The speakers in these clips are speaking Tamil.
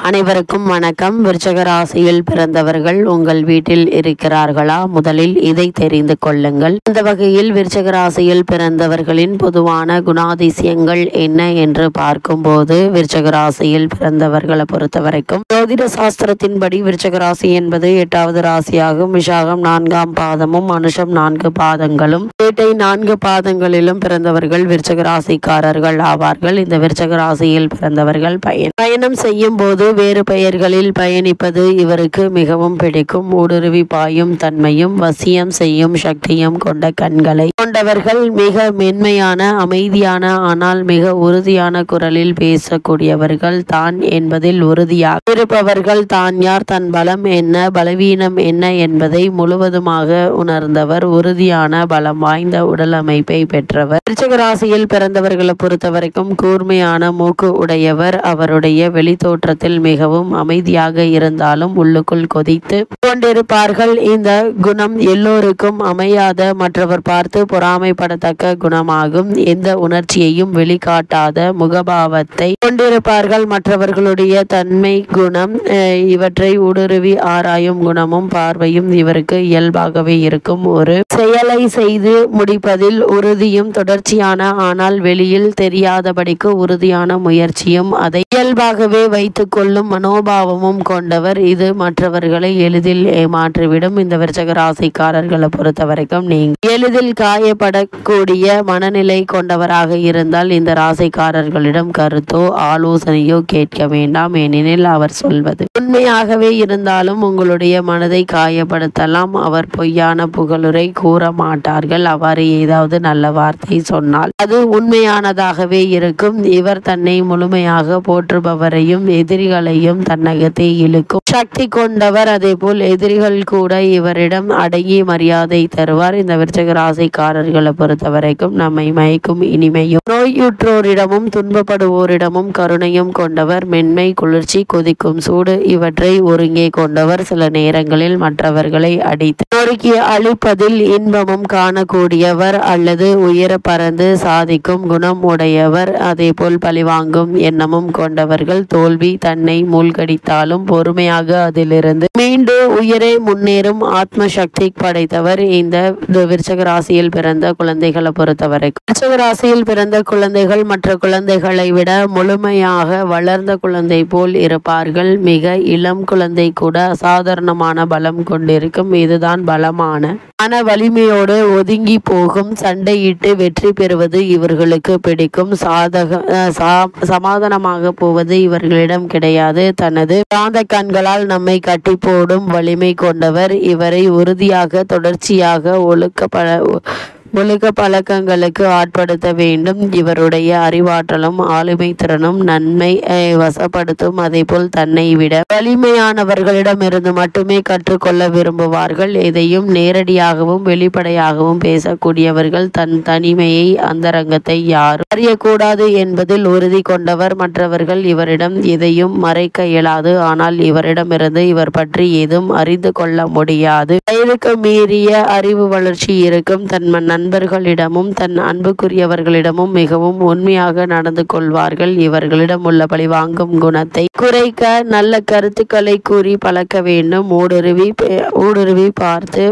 அனைவருக்கும் வணக்கம். விருச்சிக ராசியில் பிறந்தவர்கள் உங்கள் வீட்டில் இருக்கிறார்களா? முதலில் இதை தெரிந்து கொள்ளுங்கள். இந்த வகையில் விருச்சிக ராசியில் பிறந்தவர்களின் பொதுவான குணாதிசயங்கள் என்ன என்று பார்க்கும்போது, விருச்சிக ராசியில் பிறந்தவர்களை பொறுத்தவரைக்கும் ஜோதிட சாஸ்திரத்தின்படி விருச்சிக ராசி என்பது 8வது ராசியாகும். விஷாகம் 4ஆம் பாதமும் அனுஷம் 4 பாதங்களும் கேட்டை 4 பாதங்களிலும் பிறந்தவர்கள் விருச்சிக ராசிக்காரர்கள் ஆவார்கள். இந்த விருச்சிக ராசியில் பிறந்தவர்கள் பயணம் செய்யும் போது வேறு பெயர்களில் பயணிப்பது இவருக்கு மிகவும் பிடிக்கும். ஊடுருவி பாயும் தன்மையும் வசியம் செய்யும் சக்தியும் கொண்ட கண்களை கொண்டவர்கள். மிக மென்மையான அமைதியான ஆனால் மிக உறுதியான குரலில் பேசக்கூடியவர்கள். தான் என்பதில் உறுதியாக இருப்பவர்கள். தான் யார், தன் பலம் என்ன, பலவீனம் என்ன என்பதை முழுவதுமாக உணர்ந்தவர். உறுதியான பலம் வாய்ந்த உடல் அமைப்பை பெற்றவர். விருச்சிக ராசியில் பிறந்தவர்களை பொறுத்தவரைக்கும் கூர்மையான மூக்கு உடையவர். அவருடைய வெளித்தோற்றத்தில் மிகவும் அமைதியாக இருந்தாலும் உள்ளுக்குள் கொதித்து கொண்டிருப்பார்கள். இந்த குணம் எல்லோருக்கும் அமையாத, மற்றவர் பார்த்து பொறாமைப்படத்தக்க குணமாகும். எந்த உணர்ச்சியையும் வெளிக்காட்டாத முகபாவத்தை கொண்டிருப்பார்கள். மற்றவர்களுடைய தன்மை குணம் இவற்றை ஊடுருவி ஆராயும் குணமும் பார்வையும் இவருக்கு இயல்பாகவே இருக்கும். ஒரு செயலை செய்து முடிப்பதில் உறுதியும் தொடர்ச்சியான ஆனால் வெளியில் தெரியாதபடிக்கு உறுதியான முயற்சியும் அதை இயல்பாகவே வைத்துக் கொள்ளும் மனோபாவமும் கொண்டவர். இது மற்றவர்களை எளிதில் ஏமாற்றிவிடும். இந்த விருச்சிக ராசிக்காரர்களை பொறுத்தவரைக்கும் நீங்கள் எளிதில் காயப்படக்கூடிய மனநிலை கொண்டவராக இருந்தால் இந்த ராசிக்காரர்களிடம் கருத்தோ ஆலோசனையோ கேட்க வேண்டாம். ஏனெனில் அவர் சொல்வது உண்மையாகவே இருந்தாலும் உங்களுடைய மனதை காயப்படுத்தலாம். அவர் பொய்யான புகழுரை கூற மாட்டார்கள். அவ்வாறு ஏதாவது நல்ல வார்த்தை சொன்னால் அது உண்மையானதாகவே இருக்கும். இவர் தன்னை முழுமையாக போற்றுபவரையும் எதிரிகளையும் தன்னகத்தை இழுக்கும் சக்தி கொண்டவர். அதே போல் எதிரிகள் கூட இவரிடம் அடங்கி மரியாதை தருவார். இந்த விருச்சிக ராசிக்காரர்களை பொறுத்தவரைக்கும் நம்மை மயக்கும் இனிமையும் நோயுற்றோரிடமும் துன்பப்படுவோரிடமும் கருணையும் கொண்டவர். மென்மை, குளிர்ச்சி, கொதிக்கும் சூடு இவற்றை ஒருங்கே கொண்டவர். சில நேரங்களில் மற்றவர்களை அடித்து நொறுக்கி அழிப்பதில் இன்பமும் காணக்கூடியவர் அல்லது உயர பறந்து சாதிக்கும் குணம் உடையவர். அதே போல் பழிவாங்கும் எண்ணமும் கொண்டவர்கள். தோல்வி தன்னை மூழ்கடித்தாலும் பொறுமையாக அதிலிருந்து மீண்டு உயரே முன்னேறும் ஆத்ம சக்தி படைத்தவர். இந்த விருச்சிக ராசியில் பிறந்த குழந்தைகளை பொறுத்தவரைக்கும் விருச்சிக ராசியில் பிறந்த குழந்தைகள் மற்ற குழந்தைகளை விட முழுமையாக வளர்ந்த குழந்தை போல் இருப்பார்கள். மிக இளம் குழந்தை கூட அசாதாரணமான பலம் கொண்டிருக்கும். இதுதான் பலமான மன வலிமையோடு ஒதுங்கி போகும். சண்டையிட்டு வெற்றி பெறுவது இவர்களுக்கு பிடிக்கும். சமாதானமாக போவது இவர்களிடம் கிடையாது. தனது காந்த கண்களால் நம்மை கட்டி போடும் வலிமை கொண்டவர். இவரை உறுதியாக தொடர்ச்சியாக ஒழுக்க பழக்கங்களுக்கு ஆட்படுத்த வேண்டும். இவருடைய அறிவாற்றலும் ஆளுமை திறனும் நன்மை வசப்படுத்தும். அதே போல் தன்னை விட வலிமையானவர்களிடமிருந்து மட்டுமே கற்றுக்கொள்ள விரும்புவார்கள். எதையும் நேரடியாகவும் வெளிப்படையாகவும் பேசக்கூடியவர்கள். தன் தனிமையை அந்தரங்கத்தை யாரும் அறியக்கூடாது என்பதில் உறுதி கொண்டவர். மற்றவர்கள் இவரிடம் எதையும் மறைக்க இயலாது. ஆனால் இவரிடமிருந்து இவர் பற்றி ஏதும் அறிந்து கொள்ள முடியாது. வயதுக்கு மீறிய அறிவு வளர்ச்சி இருக்கும். தன் நண்பர்களிடமும் தன் அன்புக்குரியவர்களிடமும் மிகவும் உண்மையாக நடந்து கொள்வார்கள். இவர்களிடம் உள்ள பழிவாங்கும் குணத்தை குறைக்க நல்ல கருத்துக்களை கூறி பழக்க வேண்டும். ஊடுருவி பார்த்து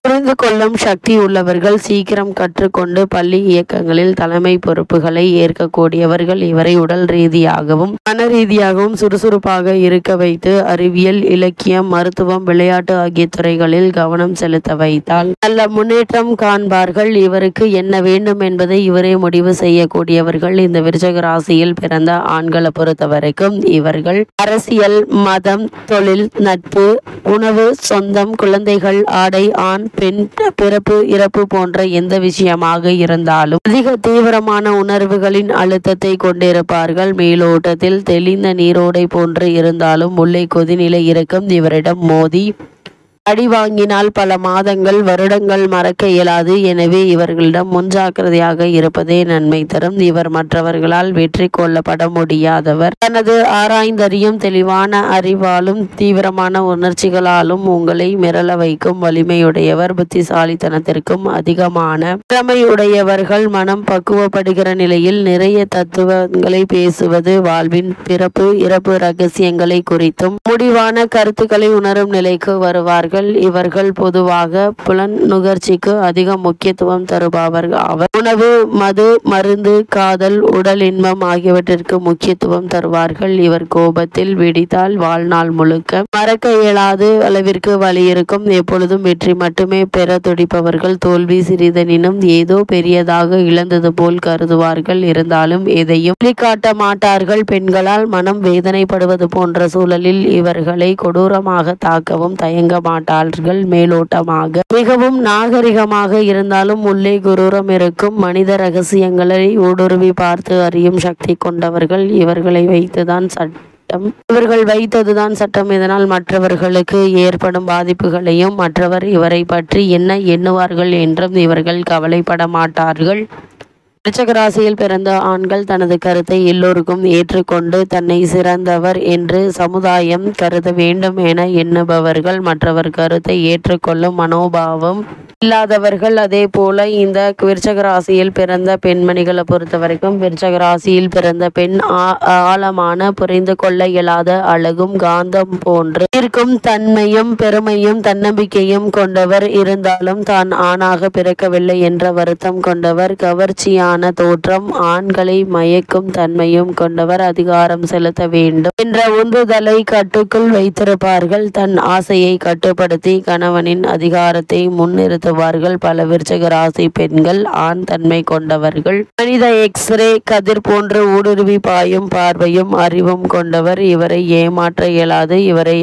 புரிந்து கொள்ளும் சக்தி உள்ளவர்கள். சீக்கிரம் கற்றுக்கொண்டு பள்ளி இயக்கங்களில் தலைமை பொறுப்புகளை ஏற்கக்கூடியவர்கள். இவரை உடல் ரீதியாகவும் மன ரீதியாகவும் சுறுசுறுப்பாக இருக்க வைத்து அறிவியல், இலக்கியம், மருத்துவம், விளையாட்டு ஆகிய துறைகளில் கவனம் செலுத்த வைத்தால் நல்ல முன்னேற்றம் காண்பார்கள். இவருக்கு என்ன வேண்டும் என்பதை இவரே முடிவு செய்யக்கூடியவர்கள். இந்த விருச்சிக ராசியில் பிறந்த ஆண்களை பொறுத்தவரைக்கும் இவர்கள் அரசியல், மதம், தொழில், நட்பு, உணவு, சொந்தம், குழந்தைகள், ஆடை, ஆண் பெண், பிறப்பு இறப்பு போன்ற எந்த விஷயமாக இருந்தாலும் அதிக தீவிரமான உணர்வுகளின் அழுத்தத்தை கொண்டிருப்பார்கள். மேலோட்டத்தில் தெளிந்த நீரோடை போன்று இருந்தாலும் உள்ளே கொதிநிலை இருக்கும். இவரிடம் மோதி அடி வாங்கினால் பல மாதங்கள் வருடங்கள் மறக்க இயலாது. எனவே இவர்களிடம் முன்ஜாக்கிரதையாக இருப்பதே நன்மை தரும். இவர் மற்றவர்களால் வெற்றி கொள்ளப்பட முடியாதவர். தனது ஆராய்ந்தறியும் தெளிவான அறிவாலும் தீவிரமான உணர்ச்சிகளாலும் உங்களை மிரள வைக்கும் வலிமையுடையவர். புத்திசாலித்தனத்திற்கும் அதிகமான திறமையுடையவர்கள். மனம் பக்குவப்படுகிற நிலையில் நிறைய தத்துவங்களை பேசுவது, வாழ்வின் பிறப்பு இறப்பு ரகசியங்களை குறித்தும் முடிவான கருத்துக்களை உணரும் நிலைக்கு வருவார்கள். இவர்கள் பொதுவாக புலன் நுகர்ச்சிக்கு அதிக முக்கியத்துவம் தருபவர்கள் ஆவர். உணவு, மது, மருந்து, காதல், உடல் இன்பம் ஆகியவற்றிற்கு முக்கியத்துவம் தருவார்கள். இவர் கோபத்தில் வெடித்தால் வாழ்நாள் முழுக்க மறக்க இயலாத அளவிற்கு வலி இருக்கும். எப்பொழுதும் வெற்றி மட்டுமே பெற துடிப்பவர்கள். தோல்வி சிறிதனினும் ஏதோ பெரியதாக இழந்தது போல் கருதுவார்கள். இருந்தாலும் எதையும் வெளிக்காட்ட மாட்டார்கள். பெண்களால் மனம் வேதனைப்படுவது போன்ற சூழலில் இவர்களை கொடூரமாக தாக்கவும் தயங்க மாட்டார்கள். மேலோட்டமாக மிகவும் நாகரிகமாக இருந்தாலும் உள்ளே குரூரம் இருக்கும். மனித ரகசியங்களை ஊடுருவி பார்த்து அறியும் சக்தி கொண்டவர்கள். இவர்கள் வைத்ததுதான் சட்டம். இதனால் மற்றவர்களுக்கு ஏற்படும் பாதிப்புகளையும் மற்றவர் இவரை பற்றி என்ன எண்ணுவார்கள் என்றும் இவர்கள் கவலைப்பட மாட்டார்கள். விருச்சிக ராசியில் பிறந்த ஆண்கள் தனது கருத்தை எல்லோருக்கும் ஏற்றுக்கொண்டு தன்னை சிறந்தவர் என்று சமுதாயம் கருத வேண்டும் என எண்ணுபவர்கள். மற்றவர் கருத்தை ஏற்றுக்கொள்ளும் மனோபாவம் இல்லாதவர்கள். அதே போல இந்த விருச்சிக ராசியில் பிறந்த பெண்மணிகளை பொறுத்த வரைக்கும் விருச்சிக ராசியில் பிறந்த பெண் ஆழமான புரிந்து கொள்ள இயலாத அழகும் காந்தம் போன்று இருக்கும் தன்மையும் பெருமையும் தன்னம்பிக்கையும் கொண்டவர். இருந்தாலும் தான் ஆணாக பிறக்கவில்லை என்ற வருத்தம் கொண்டவர். கவர்ச்சியான தோற்றம், ஆண்களை மயக்கும் தன்மையும் கொண்டவர். அதிகாரம் செலுத்த வேண்டும் என்ற உந்துதலை கட்டுக்குள் வைத்திருப்பார்கள். தன் ஆசையை கட்டுப்படுத்தி கணவனின் அதிகாரத்தை முன்னிறுத்துவார்கள். பல விருச்சிக ராசி பெண்கள் ஆண் தன்மை கொண்டவர்கள். மனித எக்ஸ்ரே கதிர் போன்று ஊடுருவி பாயும் பார்வையும் அறிவும் கொண்டவர். இவரை ஏமாற்ற இயலாது. இவரை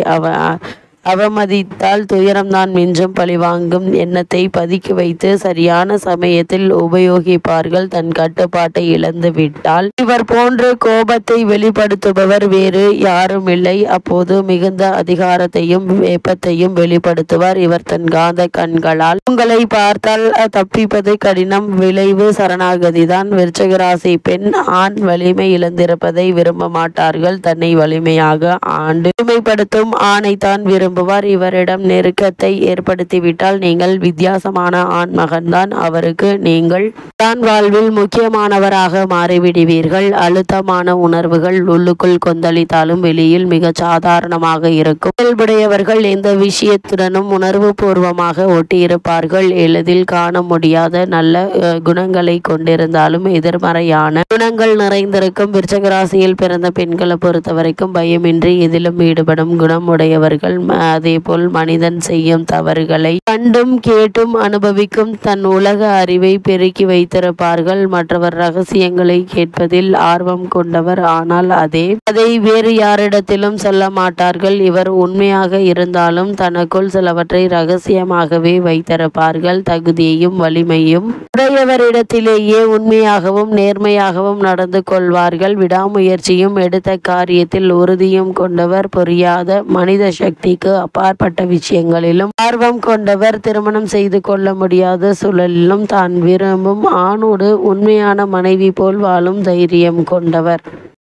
அவமதித்தால் துயரம்தான் மிஞ்சும். பழிவாங்கும் எண்ணத்தை பதுக்கி வைத்து சரியான சமயத்தில் உபயோகிப்பார்கள். தன் கட்டுப்பாட்டை இழந்து விட்டால் இவர் போன்று கோபத்தை வெளிப்படுத்துபவர் வேறு யாரும் இல்லை. அப்போது மிகுந்த அதிகாரத்தையும் வேப்பத்தையும் வெளிப்படுத்துவார். இவர் தன் காந்த கண்களால் உங்களை பார்த்தால் தப்பிப்பது கடினம். விளைவு சரணாகதிதான். விருச்சிக ராசி பெண் ஆண் வலிமை இழந்திருப்பதை விரும்ப மாட்டார்கள். தன்னை வலிமையாக வலிமைப்படுத்தும் ஆணைத்தான் விரும்புவார். இவரிடம் நெருக்கத்தை ஏற்படுத்திவிட்டால் நீங்கள் வித்தியாசமான ஆண் மகன்தான். அவருக்கு நீங்கள் தான் வாழ்வில் முக்கியமானவராக மாறிவிடுவீர்கள். அழுத்தமான உணர்வுகள் உள்ளுக்குள் கொந்தளித்தாலும் வெளியில் மிக சாதாரணமாக இருக்கும். இயல்புடையவர்கள் எந்த விஷயத்துடனும் உணர்வு பூர்வமாக ஒட்டியிருப்பார்கள். எளிதில் காண முடியாத நல்ல குணங்களை கொண்டிருந்தாலும் எதிர்மறையான குணங்கள் நிறைந்திருக்கும். விருச்சிக ராசியில் பிறந்த பெண்களை பொறுத்த வரைக்கும் பயமின்றி எதிலும் ஈடுபடும் குணம் உடையவர்கள். அதேபோல் மனிதன் செய்யும் தவறுகளை கண்டும் கேட்டும் அனுபவிக்கும் தன் உலக அறிவை பெருக்கி வைத்திருப்பார்கள். மற்றவர் ரகசியங்களை கேட்பதில் ஆர்வம் கொண்டவர். ஆனால் அதை வேறு யாரிடத்திலும் சொல்ல மாட்டார்கள். இவர் உண்மையாக இருந்தாலும் தனக்குள் சிலவற்றை ரகசியமாகவே வைத்திருப்பார்கள். தகுதியையும் வலிமையும் உடையவரிடத்திலேயே உண்மையாகவும் நேர்மையாகவும் நடந்து கொள்வார்கள். விடாமுயற்சியும் எடுத்த காரியத்தில் உறுதியும் கொண்டவர். புரியாத மனித சக்திக்கு அப்பாற்பட்ட விஷயங்களிலும் ஆர்வம் கொண்டவர். திருமணம் செய்து கொள்ள முடியாத சூழலிலும் தான் விரும்பும் ஆணோடு உண்மையான மனைவி போல் வாழும் தைரியம் கொண்டவர்.